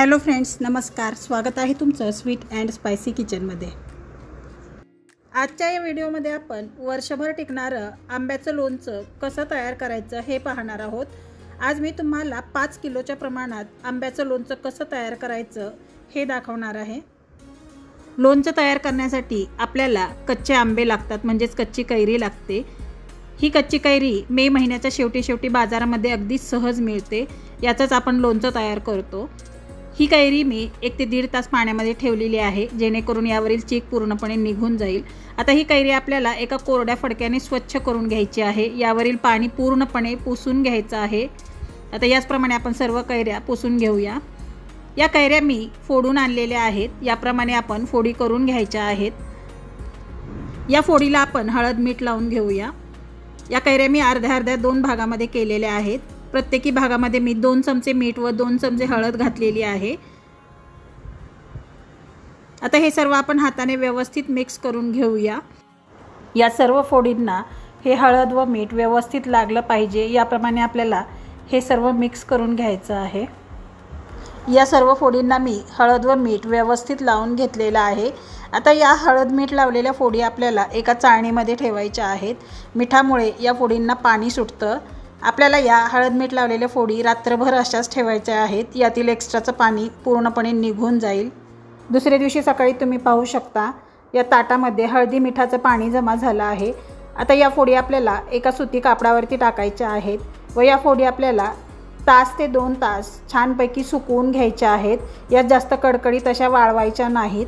Hello friends, नमस्कार. स्वागत आहे तुमचं स्वीट अँड स्पायसी किचनमध्ये. आजच्या या व्हिडिओमध्ये आपण वर्षभर टिकणारं आंब्याचं लोणचं कसं तयार करायचं हे पाहणार आहोत. आज मी तुम्हाला 5 किलोच्या प्रमाणात आंब्याचं लोणचं कसं तयार करायचं हे दाखवणार आहे. लोणचं तयार करण्यासाठी आपल्याला कच्चे आंबे लागतात, म्हणजेच कच्ची कैरी लागते. ही कच्ची कैरी मे महिन्याच्या शेवटी बाजारामध्ये अगदी सहज मिळते. याचंच आपण लोणचं तयार करतो. ही कैरी मी 1 ते 1.5 तास पाण्यामध्ये ठेवलेली आहे, जेणेकरून यावरील चीक पूर्णपणे निघून जाईल. आता ही कैरी आपल्याला एका कोरड्या फडक्याने स्वच्छ करून घ्यायची आहे. यावरील पाणी पूर्णपणे पुसून घ्यायचं आहे. आता याचप्रमाणे आपण सर्व कैऱ्या पुसून घेऊया. या कैऱ्या मी फोडून आणलेल्या आहेत. याप्रमाणे आपण फोडी करून घ्यायच्या आहेत. या फोडीला आपण हळद मीठ लावून घेऊया. या कैऱ्या मी अर्ध्या 2 भागामध्ये केलेल्या आहेत. प्रत्येकी भागामध्ये मी 2 चमचे मीठ व 2 चमचे हळद घातलेली आहे. आता हे सर्व आपण हाताने व्यवस्थित मिक्स करून घेऊया. या सर्व फोडींना हे हळद व मीठ व्यवस्थित लागलं पाहिजे, याप्रमाणे आपल्याला हे सर्व मिक्स करून घ्यायचं आहे. या सर्व फोडींना मी हळद व मीठ व्यवस्थित लावून घेतलेलं आहे. आता या हळद मीठ लावलेल्या फोडी आपल्याला एका चाळणीमध्ये ठेवायच्या आहेत. मिठामुळे या फोडींना पाणी सुटतं. आपल्याला या हळद मीठ लावलेल्या फोडी रात्रभर अशाच ठेवायच्या आहेत. यातील एक्स्ट्राचं पाणी पूर्णपणे निघून जाईल. दुसऱ्या दिवशी सकाळी तुम्ही पाहू शकता या ताटामध्ये हळदी मिठाचं पाणी जमा झालं आहे. आता या फोडी आपल्याला एका सुती कापडावरती टाकायच्या आहेत व या फोडी आपल्याला तास ते 2 तास छानपैकी सुकवून घ्यायच्या आहेत. यात जास्त कडकडीत अशा वाळवायच्या नाहीत.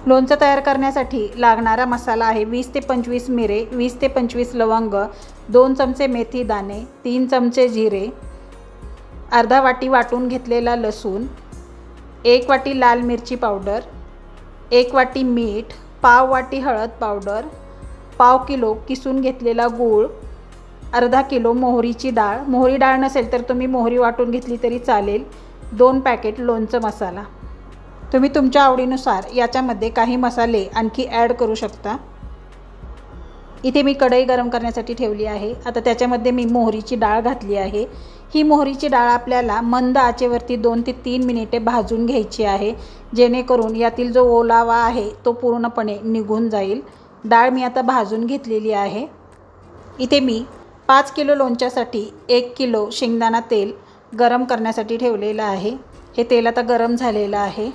लोणचं तयार करण्यासाठी लागणारा मसाला आहे 20 ते 25 मिरे, 20 ते 25 लवंग, 2 चमचे मेथी दाणे, 3 चमचे जिरे, अर्धा वाटी वाटून घेतलेला लसूण, 1 वाटी लाल मिरची पावडर, 1 वाटी मीठ, पाव वाटी हळद पावडर, पाव किलो किसून घेतलेला गूळ, अर्धा किलो मोहरीची डाळ. मोहरी डाळ नसेल तर तुम्ही मोहरी वाटून घेतली तरी चालेल. 2 पॅकेट लोणचं मसाला. तुम्ही तुमच्या आवडीनुसार याच्यामध्ये काही मसाले आणखी ॲड करू शकता. इथे मी कढई गरम करण्यासाठी ठेवली आहे. आता त्याच्यामध्ये मी मोहरीची डाळ घातली आहे. ही मोहरीची डाळ आपल्याला मंद आचेवरती 2 ते 3 मिनिटे भाजून घ्यायची आहे, जेणेकरून यातील जो ओलावा आहे तो पूर्णपणे निघून जाईल. डाळ मी आता भाजून घेतलेली आहे. इथे मी 5 किलो लोणच्यासाठी 1 किलो शेंगदाणा तेल गरम करण्यासाठी ठेवलेलं आहे. हे तेल आता गरम झालेलं आहे.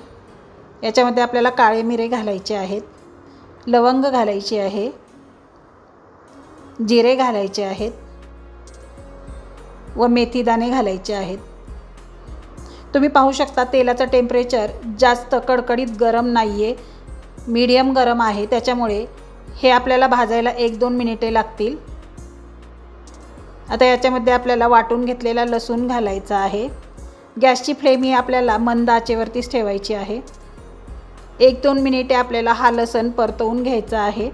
याच्यामध्ये आपल्याला काळे मिरे घालायचे आहेत, लवंग घालायची आहे, जिरे घालायचे आहेत व मेथीदाणे घालायचे आहेत. तुम्ही पाहू शकता तेलाचं टेम्परेचर जास्त कडकडीत गरम नाही आहे, मीडियम गरम आहे. त्याच्यामुळे हे आपल्याला भाजायला 1-2 मिनिटे लागतील. आता याच्यामध्ये आपल्याला वाटून घेतलेला लसूण घालायचा आहे. गॅसची फ्लेम ही आपल्याला मंद आचेवरतीच ठेवायची आहे. 1-2 मिनिटे आपल्याला हा लसूण परतवून घ्यायचा आहे.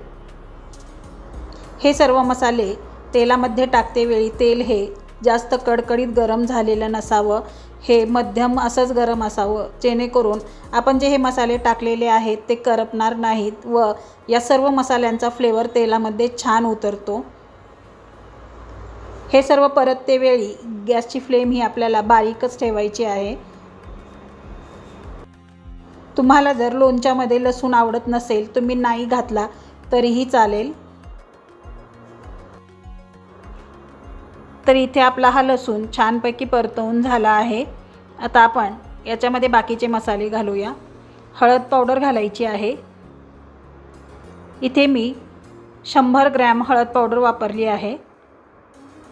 हे सर्व मसाले तेलामध्ये टाकतेवेळी तेल हे जास्त कडकडीत गरम झालेलं नसावं, हे मध्यम असंच गरम असावं, जेणेकरून आपण जे हे मसाले टाकलेले आहेत ते करपणार नाहीत व या सर्व मसाल्यांचा फ्लेवर तेलामध्ये छान उतरतो. हे सर्व परततेवेळी गॅसची फ्लेम ही आपल्याला बारीकच ठेवायची आहे. तुम्हाला जर लोणच्यामध्ये लसूण आवडत नसेल, तुम्ही नाही घातला तरीही चालेल. तर इथे आपला हा लसूण छानपैकी परतवून झाला आहे. आता आपण याच्यामध्ये बाकीचे मसाले घालूया. हळद पावडर घालायची आहे. इथे मी 100 ग्रॅम हळद पावडर वापरली आहे.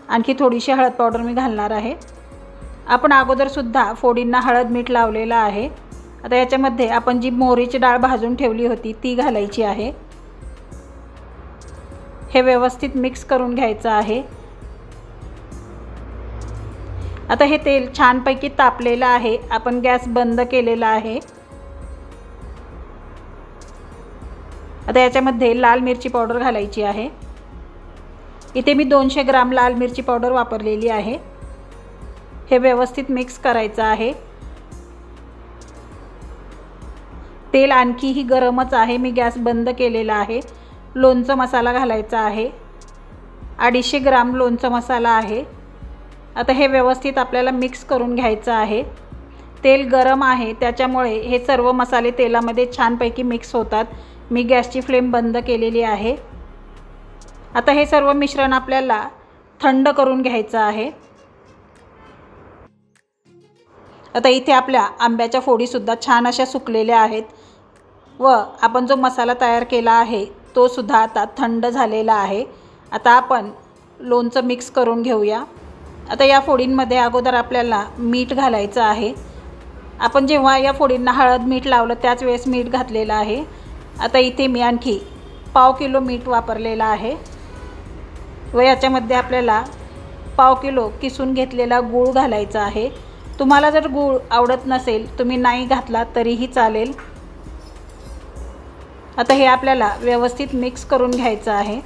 आणखी थोडीशी हळद पावडर मी घालणार आहे. आपण अगोदरसुद्धा फोडींना हळद मीठ लावलेलं आहे. आता याच्यामध्ये आपण जी मोहरीची डाळ भाजून ठेवली होती ती घालायची आहे. हे व्यवस्थित मिक्स करून घ्यायचं आहे. आता हे तेल छानपैकी तापलेलं आहे. आपण गॅस बंद केलेला आहे. आता याच्यामध्ये लाल मिरची पावडर घालायची आहे. इथे मी 200 ग्राम लाल मिरची पावडर वापरलेली आहे. हे व्यवस्थित मिक्स करायचं आहे. तेल आणखीही गरमच आहे. मी गॅस बंद केलेला आहे. लोणचं मसाला घालायचा आहे. 250 ग्राम लोणचं मसाला आहे. आता हे व्यवस्थित आपल्याला मिक्स करून घ्यायचं आहे. तेल गरम आहे त्याच्यामुळे हे सर्व मसाले तेलामध्ये छानपैकी मिक्स होतात। मी गॅसची फ्लेम बंद केलेली आहे। आता हे सर्व मिश्रण आपल्याला थंड करून घ्यायचं आहे। आता इथे आपल्या आंब्याच्या फोडीसुद्धा छान अशा सुकलेल्या आहेत व आपण जो मसाला तयार केला आहे तो सुद्धा आता थंड झालेला आहे। आता आपण लोणचं मिक्स करून घेऊया। आता या फोडींमध्ये अगोदर आपल्याला मीठ घालायचं आहे। आपण जेव्हा या फोडींना हळद मीठ लावलं त्याच वेळेस मीठ घातलेलं आहे। आता इथे मी आणखी पाव किलो मीठ वापरलेलं आहे व याच्यामध्ये आपल्याला पाव किलो किसून घेतलेला गूळ घालायचा आहे। तुम्हाला जर गूळ आवडत नसेल तुम्ही नाही घातला तरीही चालेल। आता हे आपल्याला व्यवस्थित मिक्स करून घ्यायचं आहे।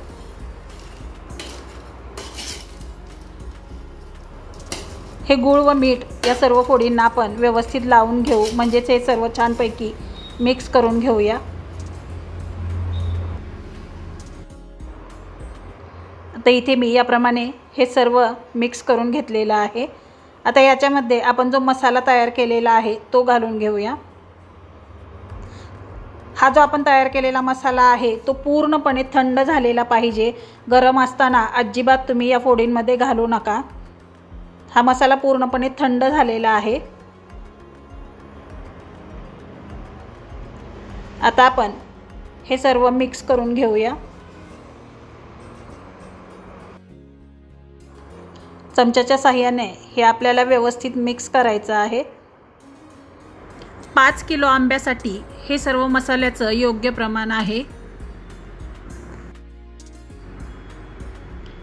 हे गूळ व मीठ या सर्व फोडींना आपण व्यवस्थित लावून घेऊ, म्हणजेच हे सर्व छानपैकी मिक्स करून घेऊया। आता इथे मी याप्रमाणे हे सर्व मिक्स करून घेतलेलं आहे। आता याच्यामध्ये आपण जो मसाला तयार केलेला आहे तो घालून घेऊया। हा जो आपण तयार केलेला मसाला आहे तो पूर्णपणे थंड झालेला पाहिजे। गरम असताना अजिबात तुम्ही या फोडींमध्ये घालू नका। हा मसाला पूर्णपणे थंड झालेला आहे। आता आपण हे सर्व मिक्स करून घेऊया। चमच्याच्या साहाय्याने हे आपल्याला व्यवस्थित मिक्स करायचं आहे। 5 किलो आंब्यासाठी हे सर्व मसाल्याचं योग्य प्रमाण आहे।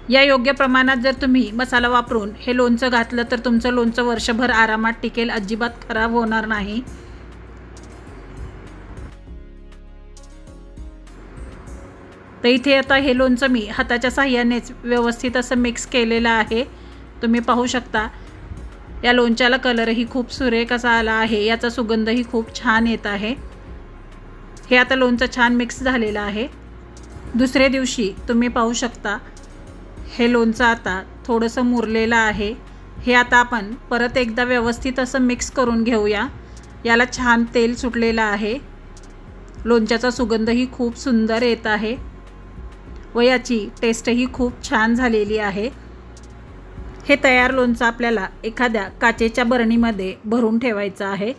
या योग्य प्रमाणात जर तुम्ही मसाला वापरून हे लोणचं घातलं तर तुमचं लोणचं वर्षभर आरामात टिकेल, अजिबात खराब होणार नाही। तर इथे आता हे लोणचं मी हाताच्या साहाय्यानेच व्यवस्थित असं मिक्स केलेलं आहे। तुम्ही पाहू शकता या लोणच्याला कलरही खूप सुरेख असा आला आहे, याचा सुगंधही खूप छान येत आहे। हे आता लोणचं छान मिक्स झालेलं आहे। दुसऱ्या दिवशी तुम्ही पाहू शकता हे लोणचं आता थोडंसं मुरलेलं आहे। हे आता आपण परत एकदा व्यवस्थित असं मिक्स करून घेऊया। याला छान तेल सुटलेलं आहे। लोणच्याचा सुगंधही खूप सुंदर येत आहे व याची टेस्टही खूप छान झालेली आहे। हे तयार लोणचं आपल्याला एखाद्या काचेच्या बरणीमध्ये भरून ठेवायचं आहे।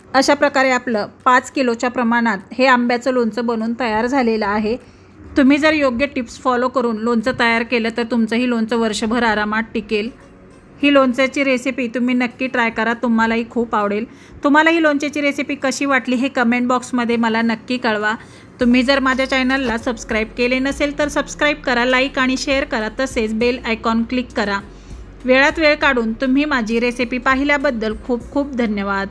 अशा प्रकारे आपलं 5 किलोच्या प्रमाणात हे आंब्याचं लोणचं बनवून तयार झालेलं आहे। तुम्ही जर योग्य टिप्स फॉलो करून लोणचं तयार केलं तर तुमचंही लोणचं वर्षभर आरामात टिकेल। ही लोणच्याची रेसिपी तुम्ही नक्की ट्राय करा, तुम्हालाही खूप आवडेल। तुम्हाला ही लोणच्याची रेसिपी कशी वाटली हे कमेंट बॉक्समध्ये मला नक्की कळवा। तुम्ही जर माझ्या चॅनलला सबस्क्राईब केले नसेल तर सबस्क्राईब करा, लाईक आणि शेअर करा, तसेच बेल आयकॉन क्लिक करा। वेळात वेळ काढून तुम्ही माझी रेसिपी पाहिल्याबद्दल खूप खूप धन्यवाद।